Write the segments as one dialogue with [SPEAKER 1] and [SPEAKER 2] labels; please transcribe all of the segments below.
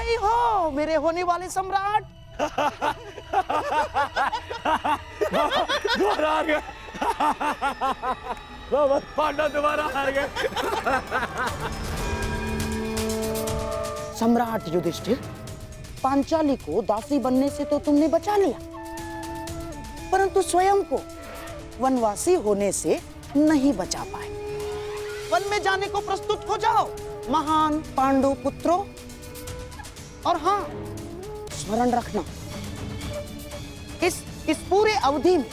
[SPEAKER 1] ही हो मेरे होने वाले सम्राट।
[SPEAKER 2] दोबारा हार गए। पांडव दोबारा हार गए।
[SPEAKER 1] सम्राट युधिष्ठिर, पांचाली को दासी बनने से तो तुमने बचा लिया, परंतु स्वयं को वनवासी होने से नहीं बचा पाए। वन में जाने को प्रस्तुत हो जाओ महान पांडु पुत्रों। और हाँ, स्मरण रखना, इस पूरे अवधि में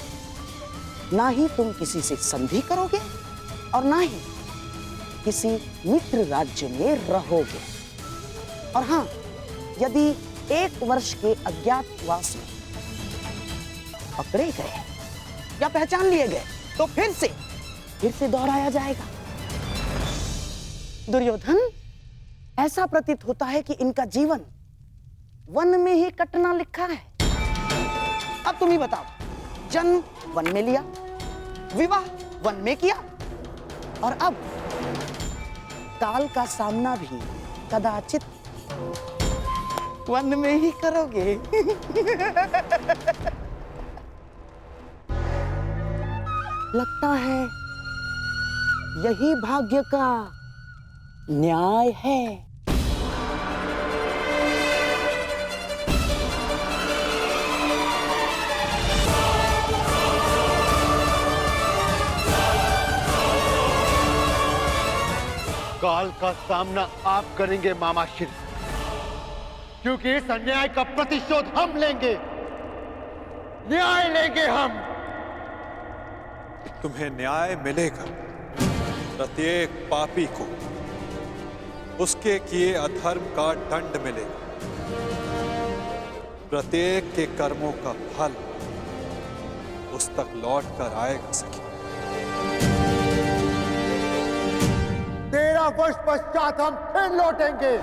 [SPEAKER 1] ना ही तुम किसी से संधि करोगे और ना ही किसी मित्र राज्य में रहोगे। और हाँ, यदि 1 वर्ष के अज्ञातवास में पकड़े गए या पहचान लिए गए तो फिर से दोहराया जाएगा। दुर्योधन, ऐसा प्रतीत होता है कि इनका जीवन वन में ही कटना लिखा है। अब तुम ही बताओ, जन्म वन में लिया, विवाह वन में किया, और अब काल का सामना भी कदाचित वन में ही करोगे। लगता है यही भाग्य का न्याय है।
[SPEAKER 3] काल का सामना आप करेंगे मामाश्री, क्योंकि इस अन्याय का प्रतिशोध हम लेंगे, न्याय लेंगे हम।
[SPEAKER 4] तुम्हें न्याय मिलेगा। प्रत्येक पापी को उसके किए अधर्म का दंड मिलेगा। प्रत्येक के कर्मों का फल उस तक लौट कर आएगा सखी।
[SPEAKER 3] 13 वर्ष पश्चात हम फिर लौटेंगे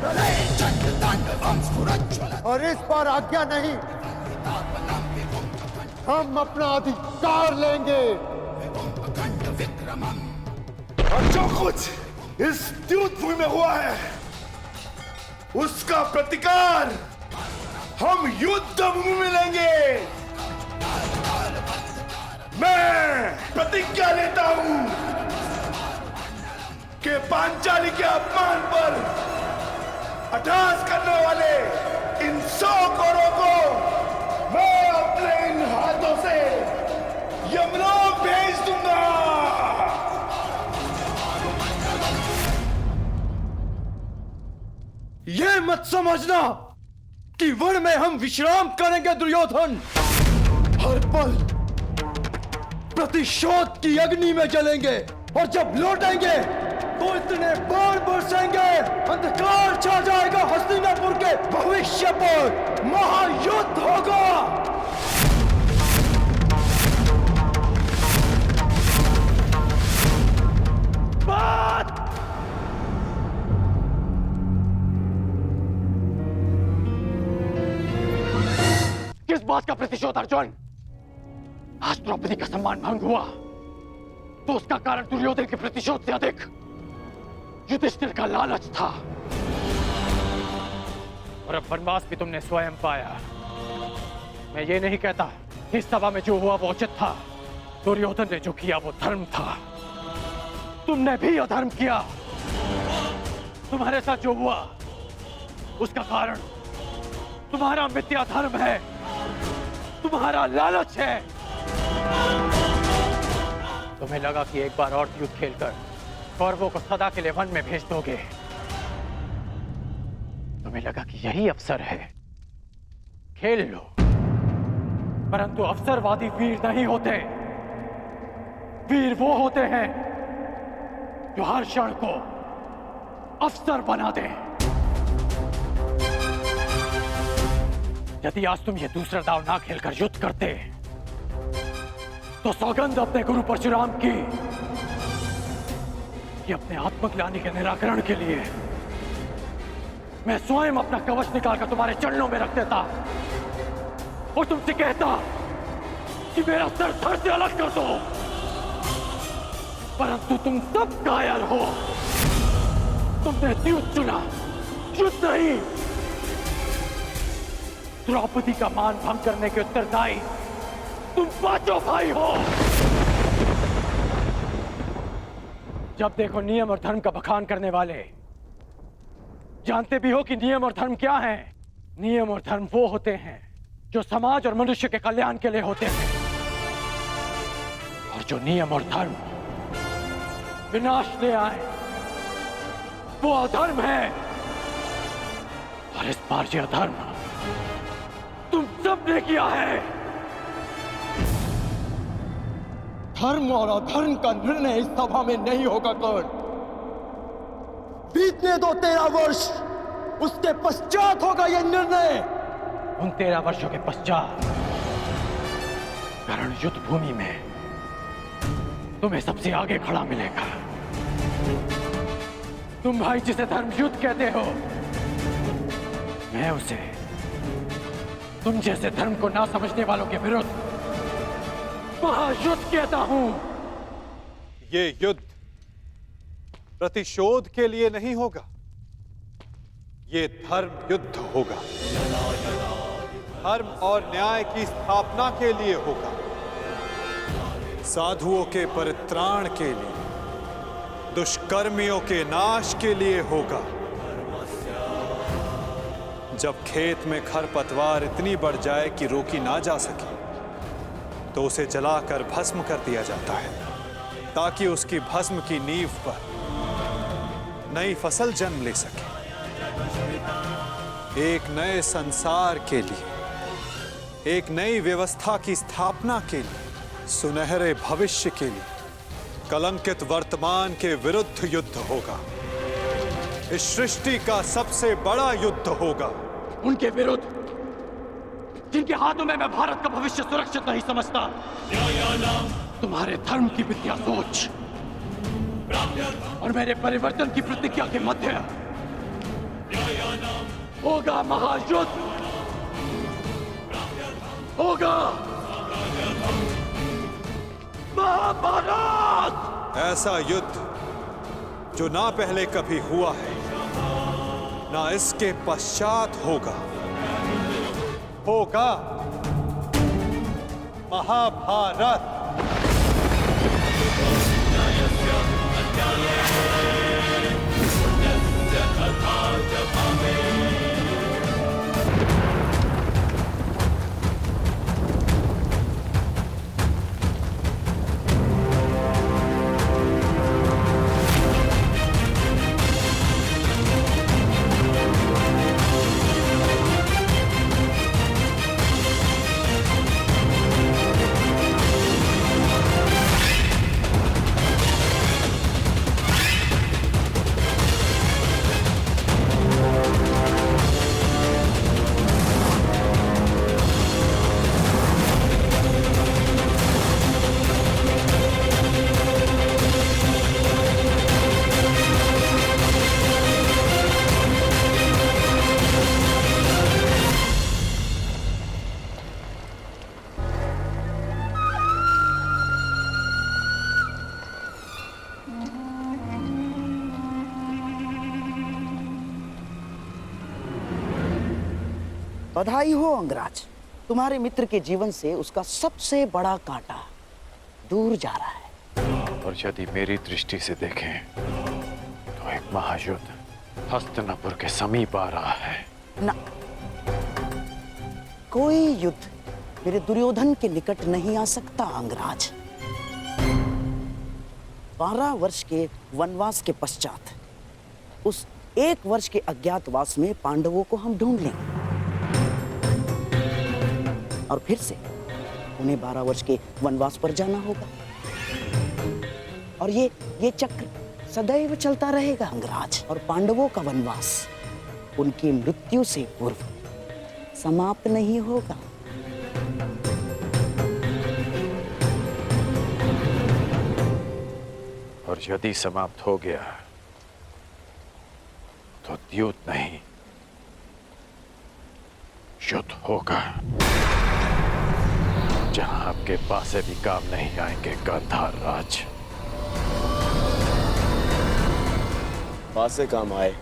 [SPEAKER 3] और इस बार आज्ञा नहीं, हम अपना अधिकार लेंगे।
[SPEAKER 5] और जो कुछ इस द्यूत भूमि में हुआ है उसका प्रतिकार हम युद्ध भूमि में लेंगे। मैं प्रतिज्ञा लेता हूं कि पांचाली के अपमान पर अट्टहास करने वाले इन 100 कौरवों को मैं अपने इन हाथों से यमलोक भेज दूंगा।
[SPEAKER 2] ये मत समझना कि वन में हम विश्राम करेंगे दुर्योधन। हर पल प्रतिशोध की अग्नि में जलेंगे और जब लौटेंगे तो इतने बाण बरसेंगे, अंधकार छा जाएगा हस्तिनापुर के भविष्य पर। महायुद्ध होगा। बात किस बात का प्रतिशोध अर्जुन? आज द्रौपदी का सम्मान भंग हुआ तो उसका कारण दुर्योधन के प्रतिशोध से अधिक युधिष्ठिर का लालच था। और अब वनवास भी तुमने स्वयं पाया। मैं ये नहीं कहता इस सभा में जो हुआ वो उचित था। दुर्योधन ने जो किया वो धर्म था। तुमने भी अधर्म किया। तुम्हारे साथ जो हुआ उसका कारण तुम्हारा मिथ्या धर्म है, तुम्हारा लालच है। तुम्हें लगा कि एक बार और युद्ध खेलकर कौरवों को सदा के लिए वन में भेज दोगे। तुम्हें लगा कि यही अवसर है, खेल लो। परंतु अवसरवादी वीर नहीं होते। वीर वो होते हैं जो हर क्षण को अवसर बना दें। यदि आज तुम ये दूसरा दांव ना खेलकर युद्ध करते तो सौगंध अपने गुरु परशुराम की कि अपने आत्मग्लानि के निराकरण के लिए मैं स्वयं अपना कवच निकालकर तुम्हारे चरणों में रख देता और तुमसे कहता कि मेरा सर धड़ से अलग कर दो। परंतु तुम सब कायर हो। तुमने द्यूत चुना, युद्ध नहीं। द्रौपदी का मान भंग करने के उत्तरदायी तुम पांचों भाई हो। जब देखो नियम और धर्म का बखान करने वाले। जानते भी हो कि नियम और धर्म क्या है? नियम और धर्म वो होते हैं जो समाज और मनुष्य के कल्याण के लिए होते हैं, और जो नियम और धर्म विनाश ले आए वो अधर्म है। और इस बार ये अधर्म तुम सबने किया है।
[SPEAKER 6] धर्म और अधर्म का निर्णय इस सभा में नहीं होगा कर्ण। बीतने दो 13 वर्ष, उसके पश्चात होगा यह निर्णय।
[SPEAKER 2] उन 13 वर्षों के पश्चात कर्ण युद्ध भूमि में तुम्हें सबसे आगे खड़ा मिलेगा। तुम भाई जिसे धर्म युद्ध कहते हो, मैं उसे तुम जैसे धर्म को ना समझने वालों के विरुद्ध महायुद्ध कहता हूं।
[SPEAKER 4] ये युद्ध प्रतिशोध के लिए नहीं होगा, ये धर्म युद्ध होगा। धर्म और न्याय की स्थापना के लिए होगा, साधुओं के परित्राण के लिए, दुष्कर्मियों के नाश के लिए होगा। जब खेत में खरपतवार इतनी बढ़ जाए कि रोकी ना जा सके तो उसे जलाकर भस्म कर दिया जाता है, ताकि उसकी भस्म की नींव पर नई फसल जन्म ले सके। एक नए संसार के लिए, एक नई व्यवस्था की स्थापना के लिए, सुनहरे भविष्य के लिए, कलंकित वर्तमान के विरुद्ध युद्ध होगा। इस सृष्टि का सबसे बड़ा युद्ध होगा।
[SPEAKER 2] उनके विरुद्ध जिनके हाथों में मैं भारत का भविष्य सुरक्षित नहीं समझता। तुम्हारे धर्म की विद्या सोच और मेरे परिवर्तन की प्रतिज्ञा के मध्य होगा महायुद्ध, होगा महाभारत।
[SPEAKER 4] ऐसा युद्ध जो ना पहले कभी हुआ है, ना इसके पश्चात होगा। होगा महाभारत।
[SPEAKER 1] बधाई हो अंगराज, तुम्हारे मित्र के जीवन से उसका सबसे बड़ा कांटा दूर जा रहा है।
[SPEAKER 2] और यदि मेरी दृष्टि से देखें तो एक महायुद्ध हस्तिनापुर के समीप आ रहा है।
[SPEAKER 1] ना, कोई युद्ध मेरे दुर्योधन के निकट नहीं आ सकता अंगराज। 12 वर्ष के वनवास के पश्चात उस 1 वर्ष के अज्ञातवास में पांडवों को हम ढूंढ लेंगे और फिर से उन्हें 12 वर्ष के वनवास पर जाना होगा। और ये चक्र सदैव चलता रहेगा अंगराज। और पांडवों का वनवास उनकी मृत्यु से पूर्व समाप्त नहीं होगा।
[SPEAKER 2] और यदि समाप्त हो गया तो द्यूत नहीं, युद्ध होगा, जहां आपके पासे भी काम नहीं आएंगे गांधार राज।
[SPEAKER 6] पासे काम आए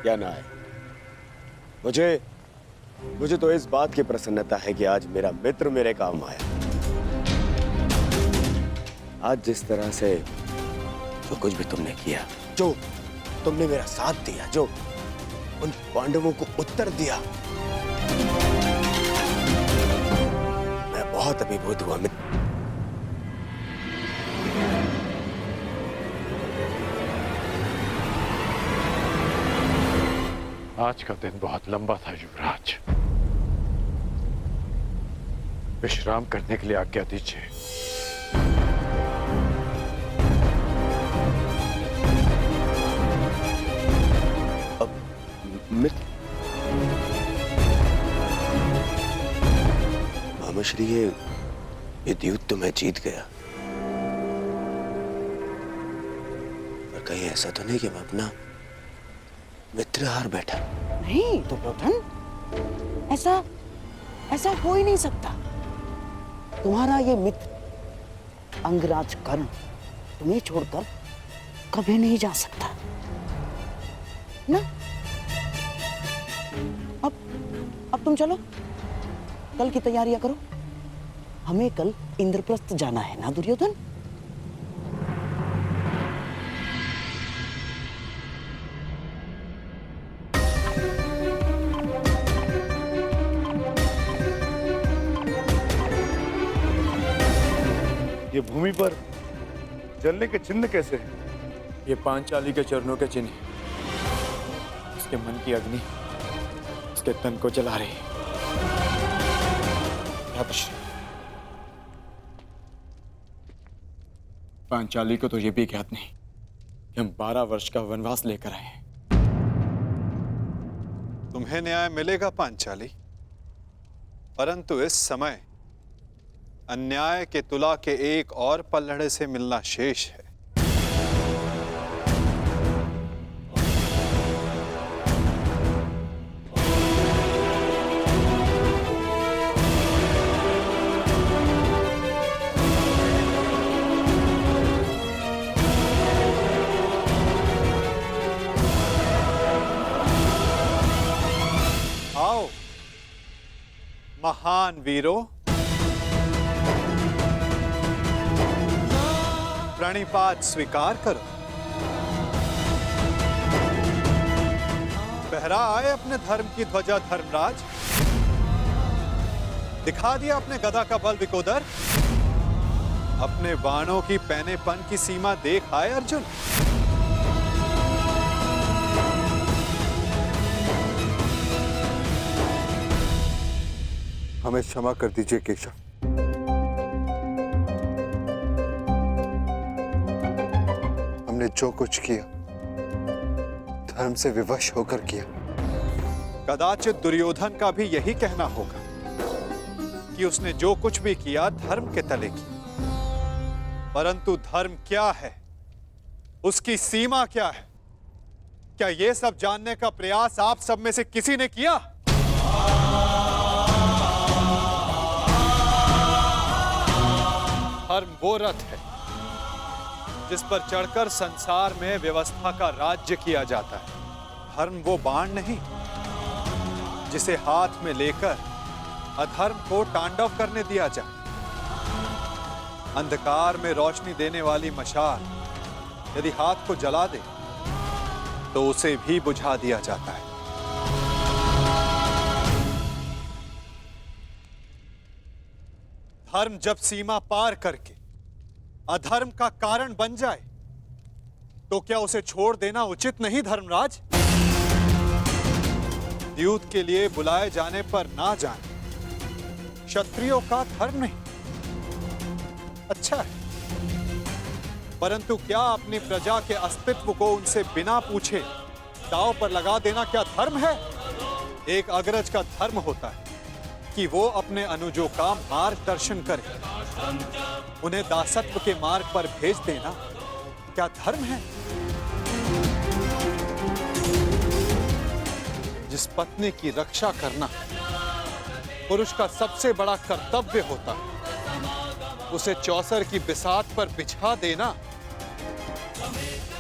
[SPEAKER 7] या ना आए, मुझे तो इस बात की प्रसन्नता है कि आज मेरा मित्र मेरे काम आया। आज जिस तरह से जो कुछ भी तुमने किया, जो तुमने मेरा साथ दिया, जो उन पांडवों को उत्तर दिया, मैं बहुत अभिभूत हुआ मित्र।
[SPEAKER 2] आज का दिन बहुत लंबा था युवराज। विश्राम करने के लिए आज्ञा दीजिए।
[SPEAKER 7] अब मित्र, मामाश्री, ये युद्ध तो मैं जीत गया, पर कहीं ऐसा तो नहीं कि मैं अपना मित्र हार बैठा?
[SPEAKER 1] नहीं दुर्योधन, ऐसा हो ही नहीं सकता। तुम्हारा ये मित्र अंगराज कर्ण तुम्हें छोड़कर कभी नहीं जा सकता ना। अब तुम चलो, कल की तैयारियां करो। हमें कल इंद्रप्रस्थ जाना है ना दुर्योधन?
[SPEAKER 5] ये भूमि पर जलने के चिन्ह कैसे हैं?
[SPEAKER 6] ये पांचाली के चरणों के चिन्ह, उसके मन की अग्नि उसके तन को जला रही है। पांचाली को तो ये भी ज्ञात नहीं कि हम 12 वर्ष का वनवास लेकर आए हैं।
[SPEAKER 4] तुम्हें न्याय मिलेगा पांचाली, परंतु इस समय अन्याय के तुला के एक और पल्लड़े से मिलना शेष है। आओ महान वीरों, प्रणिपात स्वीकार करो। पहरा आए अपने धर्म की ध्वजा धर्मराज। दिखा दिया अपने गदा का बल विकोदर। अपने बाणों की पैनेपन की सीमा देख आए अर्जुन।
[SPEAKER 3] हमें क्षमा कर दीजिए केशव। हमने जो कुछ किया धर्म से विवश होकर किया।
[SPEAKER 4] कदाचित दुर्योधन का भी यही कहना होगा कि उसने जो कुछ भी किया धर्म के तले किया। परंतु धर्म क्या है, उसकी सीमा क्या है, क्या यह सब जानने का प्रयास आप सब में से किसी ने किया? धर्म वो रथ है जिस पर चढ़कर संसार में व्यवस्था का राज्य किया जाता है। धर्म वो बाण नहीं जिसे हाथ में लेकर अधर्म को तांडव करने दिया जाए। अंधकार में रोशनी देने वाली मशाल यदि हाथ को जला दे तो उसे भी बुझा दिया जाता है। धर्म जब सीमा पार करके अधर्म का कारण बन जाए तो क्या उसे छोड़ देना उचित नहीं धर्मराज? युद्ध के लिए बुलाए जाने पर ना जाने क्षत्रियों का धर्म नहीं। अच्छा है, परंतु क्या अपनी प्रजा के अस्तित्व को उनसे बिना पूछे दांव पर लगा देना क्या धर्म है? एक अग्रज का धर्म होता है कि वो अपने अनुजों का मार्गदर्शन करे। उन्हें दासत्व के मार्ग पर भेज देना क्या धर्म है? जिस पत्नी की रक्षा करना पुरुष का सबसे बड़ा कर्तव्य होता है, उसे चौसर की बिसात पर बिछा देना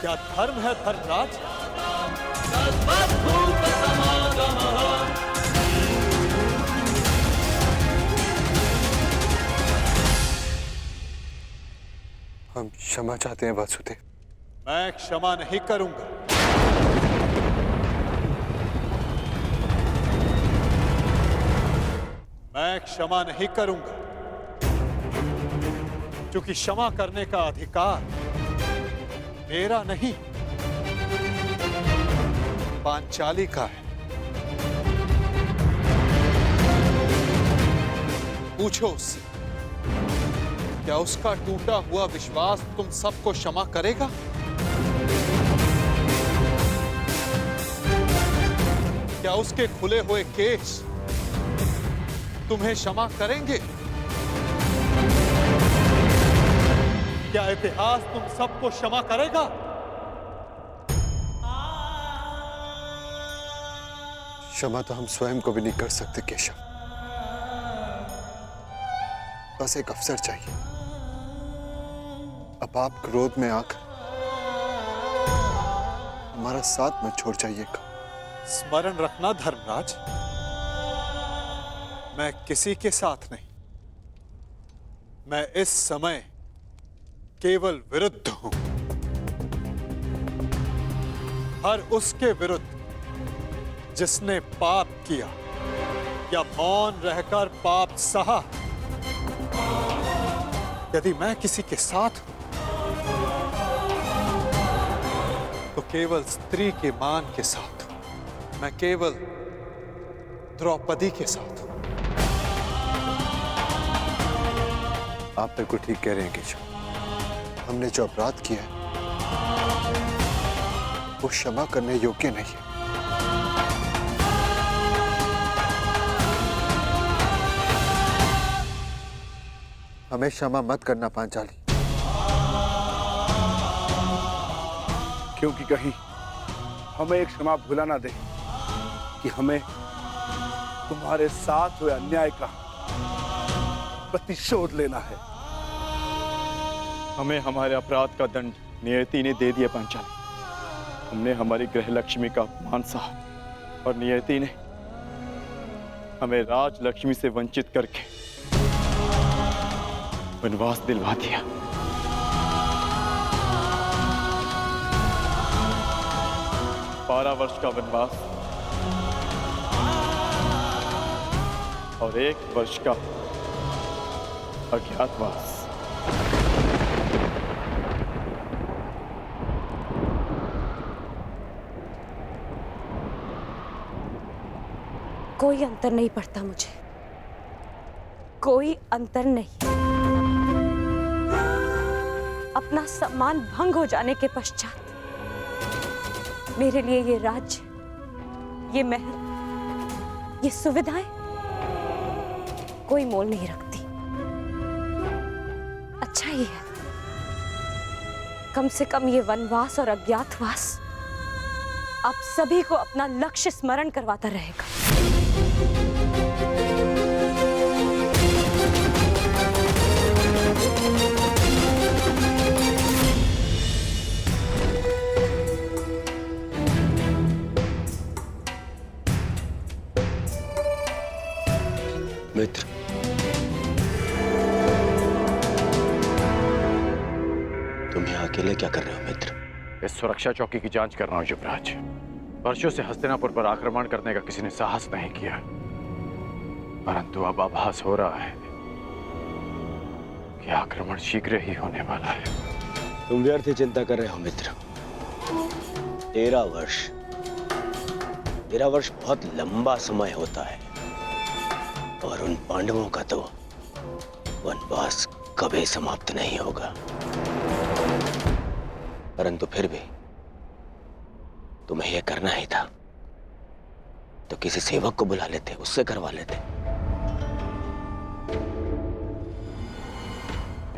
[SPEAKER 4] क्या धर्म है धर्मराज? हम क्षमा चाहते हैं वासुदेव। मैं क्षमा नहीं करूंगा। मैं क्षमा नहीं करूंगा, क्योंकि क्षमा करने का अधिकार मेरा नहीं, पांचाली का है। पूछो उससे, क्या उसका टूटा हुआ विश्वास तुम सबको क्षमा करेगा? क्या उसके खुले हुए केस तुम्हें क्षमा करेंगे? क्या इतिहास तुम सबको क्षमा करेगा?
[SPEAKER 8] क्षमा तो हम स्वयं को भी नहीं कर सकते केशव। बस एक अवसर चाहिए। अब आप क्रोध में आकर हमारा साथ मत छोड़ जाइएगा।
[SPEAKER 4] स्मरण रखना धर्मराज, मैं किसी के साथ नहीं, मैं इस समय केवल विरुद्ध हूं, हर उसके विरुद्ध जिसने पाप किया या मौन रहकर पाप सहा। यदि मैं किसी के साथ हूं तो केवल स्त्री के मान के साथ हूं। मैं केवल द्रौपदी के साथ हूं।
[SPEAKER 8] आप बिल्कुल ठीक कह रहे हैं केशव। हमने जो अपराध किया है वो क्षमा करने योग्य नहीं है। हमें क्षमा मत करना पांचाली।
[SPEAKER 5] क्योंकि कहीं हमें एक क्षमा भुला ना दे कि हमें तुम्हारे साथ हुए अन्याय का प्रतिशोध लेना है।
[SPEAKER 6] हमें हमारे अपराध का दंड नियति ने दे दिया पांचाली। हमने हमारी गृह लक्ष्मी का अपमान सहा और नियति ने हमें राज लक्ष्मी से वंचित करके वनवास दिलवा दिया। बारह वर्ष का वनवास और 1 वर्ष का अज्ञातवास।
[SPEAKER 9] कोई अंतर नहीं पड़ता मुझे, कोई अंतर नहीं। अपना सम्मान भंग हो जाने के पश्चात मेरे लिए ये राज्य, ये महल, ये सुविधाएं कोई मोल नहीं रखती। अच्छा ही है, कम से कम ये वनवास और अज्ञातवास आप सभी को अपना लक्ष्य स्मरण करवाता रहेगा।
[SPEAKER 7] मित्र, तुम यहाँ अकेले क्या कर रहे हो मित्र?
[SPEAKER 2] इस सुरक्षा चौकी की जांच कर रहा हूं युवराज। वर्षों से हस्तिनापुर पर आक्रमण करने का किसी ने साहस नहीं किया, परंतु अब आभास हो रहा है कि आक्रमण शीघ्र ही होने वाला है।
[SPEAKER 7] तुम व्यर्थ ही चिंता कर रहे हो मित्र। 13 वर्ष बहुत लंबा समय होता है और उन पांडवों का तो वनवास कभी समाप्त नहीं होगा। परंतु फिर भी तुम्हें यह करना ही था तो किसी सेवक को बुला लेते, उससे करवा लेते।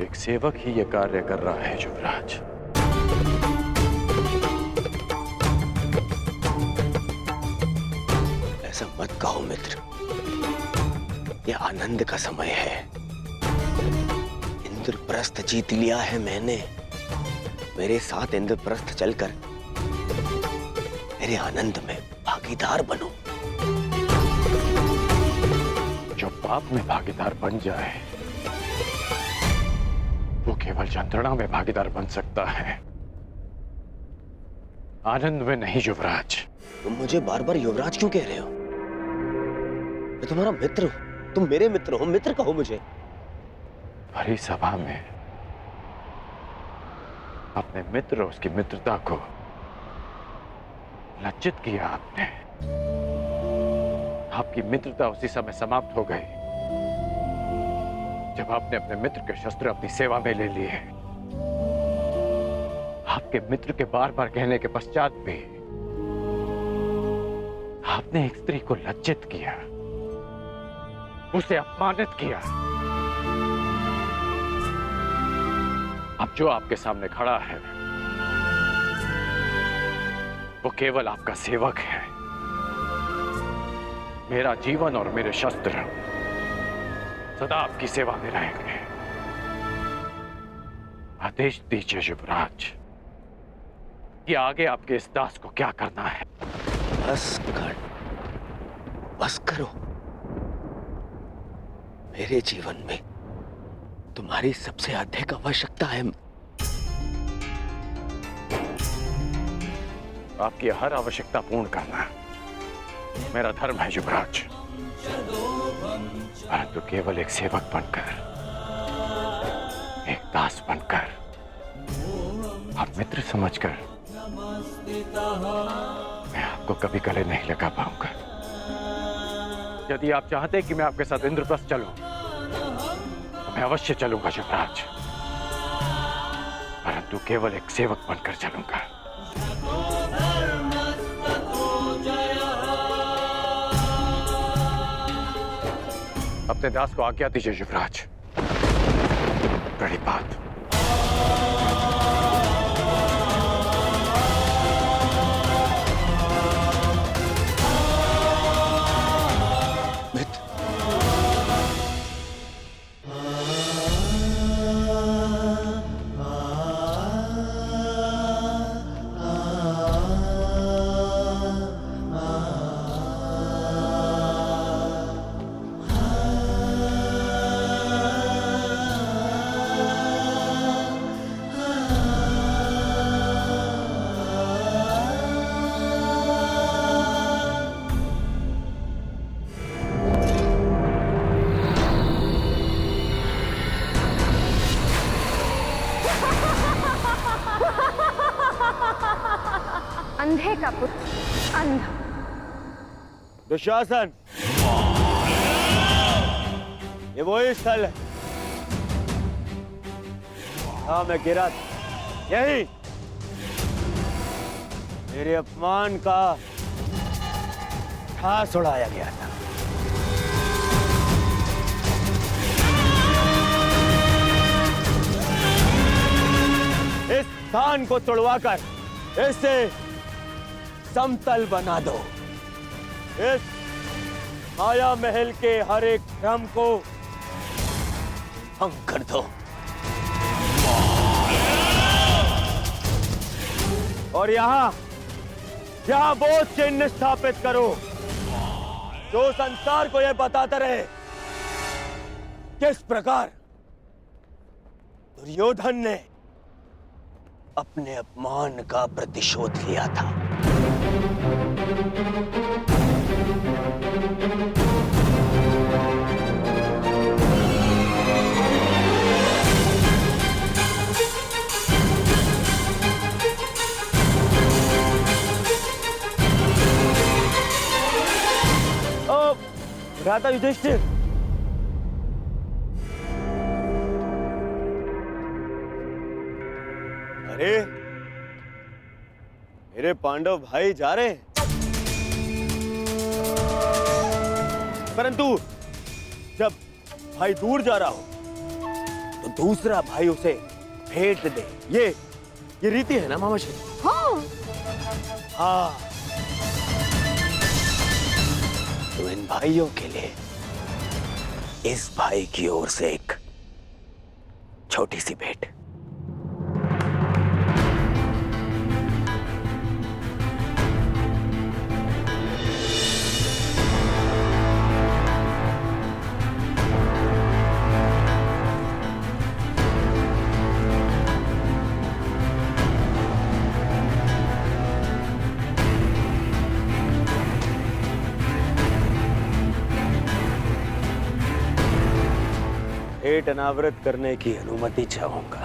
[SPEAKER 2] एक सेवक ही यह कार्य कर रहा है युवराज।
[SPEAKER 7] ऐसा मत कहो मित्र, यह आनंद का समय है। इंद्रप्रस्थ जीत लिया है मैंने। मेरे साथ इंद्रप्रस्थ चलकर मेरे आनंद में भागीदार बनो।
[SPEAKER 2] जो पाप में भागीदार बन जाए वो केवल यंत्रणा में भागीदार बन सकता है, आनंद में नहीं युवराज।
[SPEAKER 7] तुम मुझे बार बार युवराज क्यों कह रहे हो? मैं तुम्हारा मित्र हूं, तुम मेरे मित्र हो, मित्र कहो मुझे।
[SPEAKER 2] भरी सभा में अपने मित्र और उसकी मित्रता को लज्जित किया आपने। आपकी मित्रता उसी समय समाप्त हो गई जब आपने अपने मित्र के शस्त्र अपनी सेवा में ले लिए। आपके मित्र के बार बार कहने के पश्चात भी आपने एक स्त्री को लज्जित किया, उसे अपमानित किया। अब जो आपके सामने खड़ा है वो केवल आपका सेवक है। मेरा जीवन और मेरे शस्त्र सदा आपकी सेवा में रहेंगे। आदेश दीजिए युवराज कि आगे आपके इस दास को क्या करना है।
[SPEAKER 7] बस करो। मेरे जीवन में तुम्हारी सबसे अधिक आवश्यकता है।
[SPEAKER 2] आपकी हर आवश्यकता पूर्ण करना मेरा धर्म है युवराज, परंतु केवल एक सेवक बनकर, एक दास बनकर और मित्र समझकर मैं आपको कभी गले नहीं लगा पाऊंगा। यदि आप चाहते कि मैं आपके साथ इंद्रप्रस्थ चलूं तो मैं अवश्य चलूंगा युवराज, परंतु केवल एक सेवक बनकर चलूंगा। अपने दास को आज्ञा दीजिए युवराज। बड़ी बात।
[SPEAKER 9] अंधे का पुत्र अंधा।
[SPEAKER 7] दुशासन, ये वही स्थल है जहां मैं गिरा था। यही मेरे अपमान का ठास उड़ाया गया था। इस स्थान को तोड़वाकर इसे समतल बना दो। इस माया महल के हर एक भ्रम को भंग कर दो और यहाँ बोध चिन्ह स्थापित करो जो संसार को यह बताता रहे किस प्रकार दुर्योधन ने अपने अपमान का प्रतिशोध लिया था। भ्राता युधिष्ठिर, अरे मेरे पांडव भाई जा रहे हैं, परंतु जब भाई दूर जा रहा हो तो दूसरा भाई उसे भेंट दे। ये रीति है ना मामा जी? हाँ। तो इन भाइयों के लिए इस भाई की ओर से एक छोटी सी भेंट। भेंट अनावृत करने की अनुमति चाहूंगा।